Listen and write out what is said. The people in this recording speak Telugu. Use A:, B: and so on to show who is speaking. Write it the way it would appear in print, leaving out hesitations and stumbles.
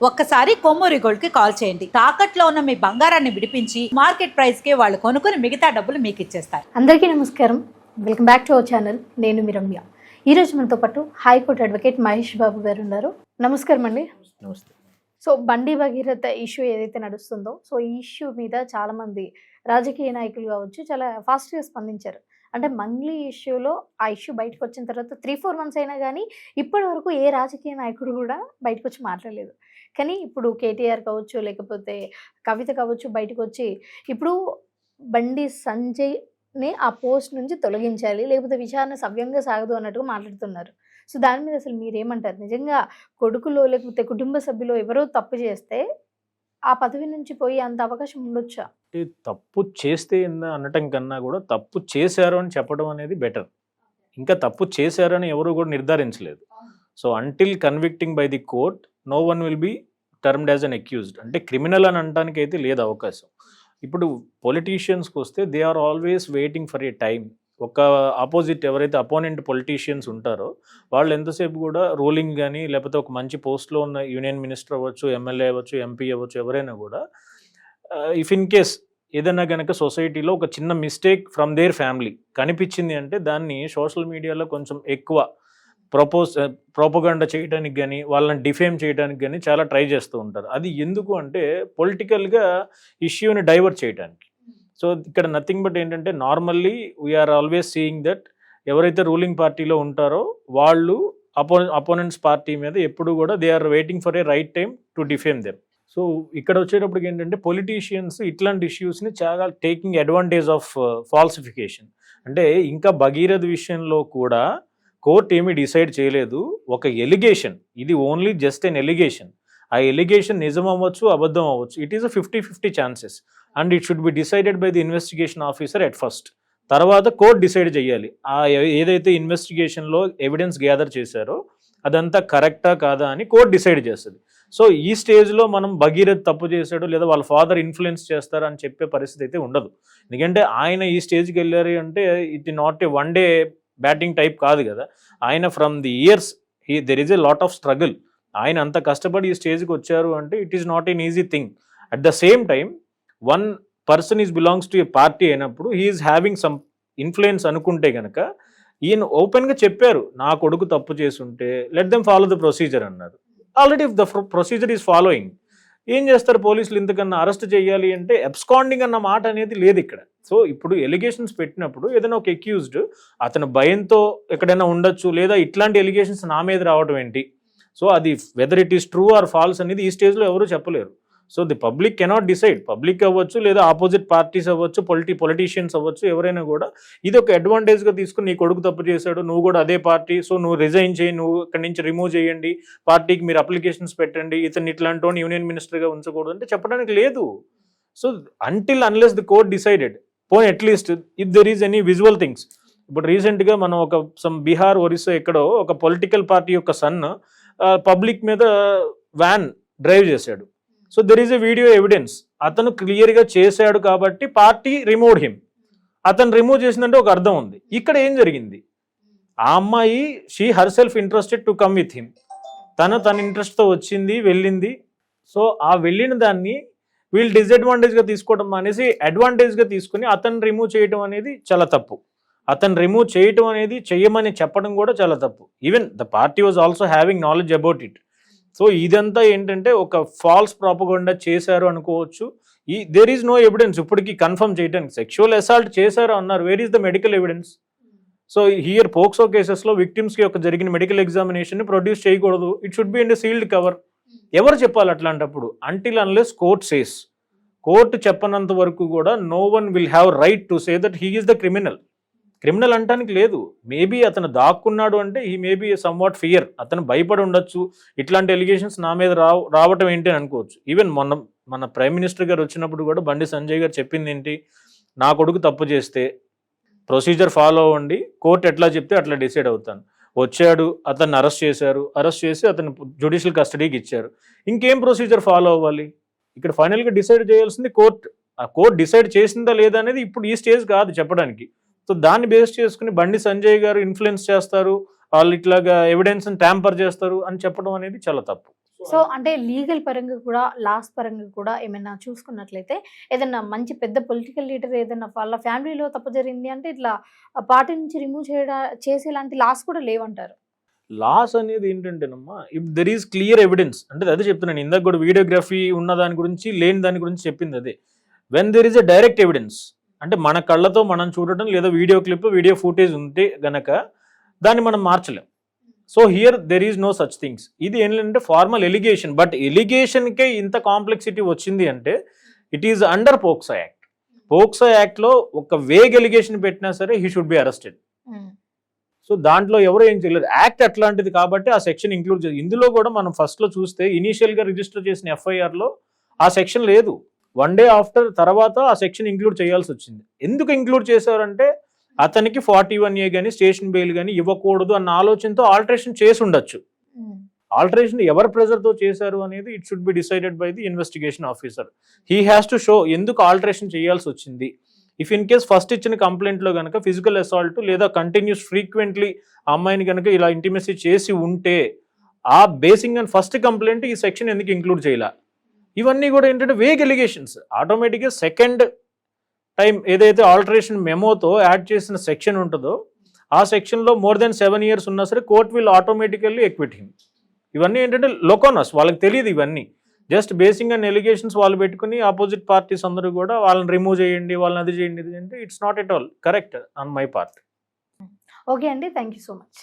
A: ఒక్కసారి కొమ్మూరి గోల్డ్ కి కాల్ చేయండి. తాకట్లో ఉన్న మీ బంగారాన్ని విడిపించి మార్కెట్ ప్రైస్ కి వాళ్ళు కొనుక్కుని మిగతా డబ్బులు మీకు ఇచ్చేస్తారు.
B: అందరికీ నమస్కారం, welcome back to our channel. నేను మీ రమ్య. ఈ రోజు మనతో పాటు హైకోర్టు అడ్వకేట్ మహేష్ బాబు గారు ఉన్నారు. నమస్కారం అండి.
C: నమస్తే.
B: సో బండి భగీరథ ఇష్యూ ఏదైతే నడుస్తుందో, సో ఈ ఇష్యూ మీద చాలా మంది రాజకీయ నాయకులు కావచ్చు చాలా ఫాస్ట్గా స్పందించారు. అంటే మంగ్లీ ఇష్యూలో ఆ ఇష్యూ బయటకు వచ్చిన తర్వాత 3-4 మంత్స్ అయినా కానీ ఇప్పటి వరకు ఏ రాజకీయ నాయకుడు కూడా బయటకు వచ్చి మాట్లాడలేదు. కానీ ఇప్పుడు కేటీఆర్ కావచ్చు, లేకపోతే కవిత కావచ్చు, బయటకు వచ్చి ఇప్పుడు బండి సంజయ్ని ఆ పోస్ట్ నుంచి తొలగించాలి, లేకపోతే విచారణ సవ్యంగా సాగదు అన్నట్టుగా మాట్లాడుతున్నారు. సో దాని మీద అసలు మీరేమంటారు? నిజంగా కొడుకులో లేకపోతే కుటుంబ సభ్యులు ఎవరో తప్పు చేస్తే ఆ పదవి నుంచి పోయి అంత అవకాశం ఉండొచ్చా?
C: తప్పు చేస్తే అనటం కన్నా కూడా తప్పు చేశారు అని చెప్పడం అనేది బెటర్. ఇంకా తప్పు చేశారని ఎవరు కూడా నిర్ధారించలేదు. So until convicting by the court no one will be termed as an accused. అంటే క్రిమినల్ అని అనడానికి అయితే లేదు అవకాశం. ఇప్పుడు పొలిటీషియన్స్కి వస్తే they are always waiting for a time. ఒక ఆపోజిట్ ఎవరైతే అపోనెంట్ పొలిటీషియన్స్ ఉంటారో వాళ్ళు ఎంతసేపు కూడా రూలింగ్ కానీ లేకపోతే ఒక మంచి పోస్ట్లో ఉన్న యూనియన్ మినిస్టర్ అవ్వచ్చు, ఎమ్మెల్యే అవ్వచ్చు, ఎంపీ అవ్వచ్చు, ఎవరైనా కూడా ఇఫ్ ఇన్ కేస్ ఏదైనా కనుక సొసైటీలో ఒక చిన్న మిస్టేక్ ఫ్రమ్ దేర్ ఫ్యామిలీ కనిపించింది అంటే దాన్ని సోషల్ మీడియాలో కొంచెం ఎక్కువ ప్రోపగండా చేయడానికి కానీ వాళ్ళని డిఫేమ్ చేయడానికి కానీ చాలా ట్రై చేస్తూ ఉంటారు. అది ఎందుకు అంటే పొలిటికల్గా ఇష్యూని డైవర్ట్ చేయడానికి. సో ఇక్కడ నథింగ్ బట్ ఏంటంటే normally we're always seeing that ఎవరైతే రూలింగ్ పార్టీలో ఉంటారో వాళ్ళు అపోనెంట్స్ పార్టీ మీద ఎప్పుడు కూడా they are waiting for a right time to defame them. So ఇక్కడ వచ్చేటప్పటికి ఏంటంటే పొలిటీషియన్స్ ఇట్లాంటి ఇష్యూస్ని చాలా టేకింగ్ అడ్వాంటేజ్ ఆఫ్ ఫాల్సిఫికేషన్. అంటే ఇంకా భగీరథ విషయంలో కూడా కోర్టు ఏమీ డిసైడ్ చేయలేదు. ఒక ఎలిగేషన్, ఇది ఓన్లీ జస్ట్ ఎన్ ఎలిగేషన్. ఆ ఎలిగేషన్ నిజం అవ్వచ్చు, అబద్ధం అవ్వచ్చు. It is 50-50 chances and it should be decided by the investigation officer at first. తర్వాత కోర్ట్ డిసైడ్ చేయాలి ఆ ఏదైతే ఇన్వెస్టిగేషన్లో ఎవిడెన్స్ గ్యాదర్ చేశారో అదంతా కరెక్టా కాదా అని కోర్ట్ డిసైడ్ చేస్తుంది. సో ఈ స్టేజ్లో మనం భగీరథ్ తప్పు చేశాడు లేదా వాళ్ళ ఫాదర్ ఇన్ఫ్లుయెన్స్ చేస్తారా అని చెప్పే పరిస్థితి అయితే ఉండదు. ఎందుకంటే ఆయన ఈ స్టేజ్కి వెళ్ళారు అంటే it not a one day batting type కాదు కదా. ఆయన from the years there is a lot of struggle. ఆయన అంత కష్టపడి ఈ స్టేజ్కి వచ్చారు అంటే it is not an easy thing. At the same time one person is belongs to a party అయినప్పుడు హీఈస్ హ్యావింగ్ సమ్ ఇన్ఫ్లుయెన్స్ అనుకుంటే కనుక ఈయన ఓపెన్గా చెప్పారు, నా కొడుకు తప్పు చేస్తుంటే let them follow the procedure అన్నారు. Already the procedure is following. ఏం చేస్తారు పోలీసులు? ఇంతకన్నా అరెస్ట్ చేయాలి అంటే అబ్స్కాండింగ్ అన్న మాట అనేది లేదు ఇక్కడ. సో ఇప్పుడు ఎలిగేషన్స్ పెట్టినప్పుడు ఏదైనా ఒక అక్యూజ్డ్ అతను భయంతో ఎక్కడైనా ఉండొచ్చు, లేదా ఇట్లాంటి ఎలిగేషన్స్ నా మీద రావడం ఏంటి, సో అది whether it is true or false అనేది ఈ స్టేజ్లో ఎవరు చెప్పలేరు. So the public cannot decide. Public అవ్వచ్చు, లేదా ఆపోజిట్ పార్టీస్ అవ్వచ్చు, పొలిటీషియన్స్ అవ్వచ్చు, ఎవరైనా కూడా ఇది ఒక అడ్వాంటేజ్గా తీసుకుని నీ కొడుకు తప్పు చేశాడు, నువ్వు కూడా అదే పార్టీ, సో నువ్వు రిజైన్ చేయి, నువ్వు ఇక్కడి నుంచి రిమూవ్ చేయండి, పార్టీకి మీరు అప్లికేషన్స్ పెట్టండి, ఇతను ఇట్లాంటి వాడిని యూనియన్ మినిస్టర్గా ఉంచకూడదు అంటే చెప్పడానికి లేదు. So until unless the court decided, పోనీ at least if there is any visual things. ఇప్పుడు రీసెంట్గా మనం ఒక సమ్ బీహార్, ఒరిస్సా ఎక్కడో ఒక పొలిటికల్ పార్టీ యొక్క సన్ పబ్లిక్ మీద వ్యాన్ డ్రైవ్ చేశాడు. So there is a video evidence. అతను క్లియర్గా చేశాడు కాబట్టి పార్టీ రిమూవ్ హిమ్. అతను రిమూవ్ చేసిందంటే ఒక అర్థం ఉంది. ఇక్కడ ఏం జరిగింది? ఆ అమ్మాయి she herself interested to come with him. తన ఇంట్రెస్ట్తో వచ్చింది, వెళ్ళింది. సో ఆ వెళ్ళిన దాన్ని వీళ్ళు డిసడ్వాంటేజ్గా తీసుకోవడం అనేసి అడ్వాంటేజ్గా తీసుకుని అతను రిమూవ్ చేయడం అనేది చాలా తప్పు. అతను రిమూవ్ చేయటం అనేది చెయ్యమని చెప్పడం కూడా చాలా తప్పు. Even the party was also having knowledge about it. So ఇదంతా ఏంటంటే ఒక ఫాల్స్ ప్రాపగండా చేశారు అనుకోవచ్చు. దేర్ ఈజ్ నో ఎవిడెన్స్ ఇప్పటికీ కన్ఫర్మ్ చేయడానికి. సెక్షువల్ అసాల్ట్ చేశారు అన్నారు, where is the medical evidence? So here POCSO కేసెస్లో విక్టిమ్స్కి ఒక జరిగిన మెడికల్ ఎగ్జామినేషన్ ప్రొడ్యూస్ చేయకూడదు. It should be in the sealed cover. ఎవరు చెప్పాలి అట్లాంటప్పుడు? Until unless court says. Court చెప్పనంత వరకు కూడా no one will have right to say that he is the criminal. Criminal అంటానికి లేదు. మేబీ అతను దాక్కున్నాడు అంటే హీ మేబీ సమ్వాట్ ఫియర్. అతను భయపడి ఉండొచ్చు, ఇట్లాంటి ఎలిగేషన్స్ నా మీద రావటం ఏంటి అని అనుకోవచ్చు. ఈవెన్ మన ప్రైమ్ మినిస్టర్ గారు వచ్చినప్పుడు కూడా బండి సంజయ్ గారు చెప్పింది ఏంటి? నా కొడుకు తప్పు చేస్తే ప్రొసీజర్ ఫాలో అవ్వండి, కోర్టు ఎట్లా చెప్తే అట్లా డిసైడ్ అవుతాను. వచ్చాడు, అతన్ని అరెస్ట్ చేశారు, అరెస్ట్ చేసి అతను జ్యుడిషియల్ కస్టడీకి ఇచ్చారు. ఇంకేం ప్రొసీజర్ ఫాలో అవ్వాలి? ఇక్కడ ఫైనల్గా డిసైడ్ చేయాల్సింది కోర్టు. ఆ కోర్టు డిసైడ్ చేసిందా లేదా అనేది ఇప్పుడు ఈ స్టేజ్ కాదు చెప్పడానికి. సో దాన్ని బేస్ చేసుకుని బండి సంజయ్ గారు ఇన్ఫ్లుయెన్స్ చేస్తారు, వాళ్ళు ఇట్లాగా ఎవిడెన్స్ని ట్యాంపర్ చేస్తారు అని చెప్పడం అనేది చాలా తప్పు.
B: సో అంటే లీగల్ పరంగా కూడా లాస్ పరంగా కూడా ఏమైనా చూసుకున్నట్లయితే ఏదైనా మంచి పెద్ద పొలిటికల్ లీడర్ ఏదైనా వాళ్ళ ఫ్యామిలీలో తప్పు జరిగింది అంటే ఇట్లా పార్టీ నుంచి రిమూవ్ చేసేలాంటి లాస్ కూడా లేవంటారు.
C: లాస్ అనేది ఏంటంటేనమ్మా, if there is clear evidence, అంటే అదే చెప్తున్నాను ఇందాక కూడా వీడియోగ్రఫీ ఉన్న దాని గురించి లేని దాని గురించి చెప్పింది అదే. When there is a direct evidence, అంటే మన కళ్ళతో మనం చూడటం లేదా వీడియో క్లిప్ వీడియో ఫుటేజ్ ఉంటే గనక దాన్ని మనం మార్చలేం. So here there is no such things. ఇది ఏంటంటే ఫార్మల్ ఎలిగేషన్, బట్ ఎలిగేషన్కే ఇంత కాంప్లెక్సిటీ వచ్చింది అంటే it is under POCSO act. POCSO యాక్ట్లో ఒక వేగ్ ఎలిగేషన్ పెట్టినా సరే he should be arrested. So దాంట్లో ఎవరు ఏం చేయలేరు, యాక్ట్ అట్లాంటిది కాబట్టి ఆ సెక్షన్ ఇంక్లూడ్ చేయాలి. ఇందులో కూడా మనం ఫస్ట్లో చూస్తే ఇనీషియల్గా రిజిస్టర్ చేసిన ఎఫ్ఐఆర్లో ఆ సెక్షన్ లేదు. 1 day ఆఫ్టర్ తర్వాత ఆ సెక్షన్ ఇంక్లూడ్ చేయాల్సి వచ్చింది. ఎందుకు ఇంక్లూడ్ చేశారంటే అతనికి 41A కానీ స్టేషన్ బెయిల్ కానీ ఇవ్వకూడదు అన్న ఆలోచనతో ఆల్టరేషన్ చేసి ఉండొచ్చు. ఆల్టరేషన్ ఎవరి ప్రెజర్తో చేశారు అనేది it should be decided by the investigation officer. He has to show ఎందుకు ఆల్టరేషన్ చేయాల్సి వచ్చింది. ఇఫ్ ఇన్ కేస్ ఫస్ట్ ఇచ్చిన కంప్లైంట్లో కనుక ఫిజికల్ అసాల్ట్ లేదా కంటిన్యూస్ ఫ్రీక్వెంట్లీ ఆ అమ్మాయిని కనుక ఇలా ఇంటిమెసీ చేసి ఉంటే ఆ బేసింగ్ అండ్ ఫస్ట్ కంప్లైంట్ ఈ సెక్షన్ ఎందుకు ఇంక్లూడ్ చేయాల. ఇవన్నీ కూడా ఏంటంటే వేగ్ ఎలిగేషన్స్. ఆటోమేటిక్గా సెకండ్ టైం ఏదైతే ఆల్టరేషన్ మెమోతో యాడ్ చేసిన సెక్షన్ ఉంటుందో ఆ సెక్షన్లో more than 7 years ఉన్నా సరే కోర్ట్ విల్ ఆటోమేటికల్లీ ఎక్విట్ హిమ్. ఇవన్నీ ఏంటంటే లోకోనస్, వాళ్ళకి తెలియదు ఇవన్నీ. జస్ట్ బేసింగ్ అండ్ ఎలిగేషన్స్ వాళ్ళు పెట్టుకుని ఆపోజిట్ పార్టీస్ అందరూ కూడా వాళ్ళని రిమూవ్ చేయండి, వాళ్ళని అది చేయండి, ఇది అంటే it's not at all correct on my part.
B: Okay అండి, థ్యాంక్ యూ సో మచ్.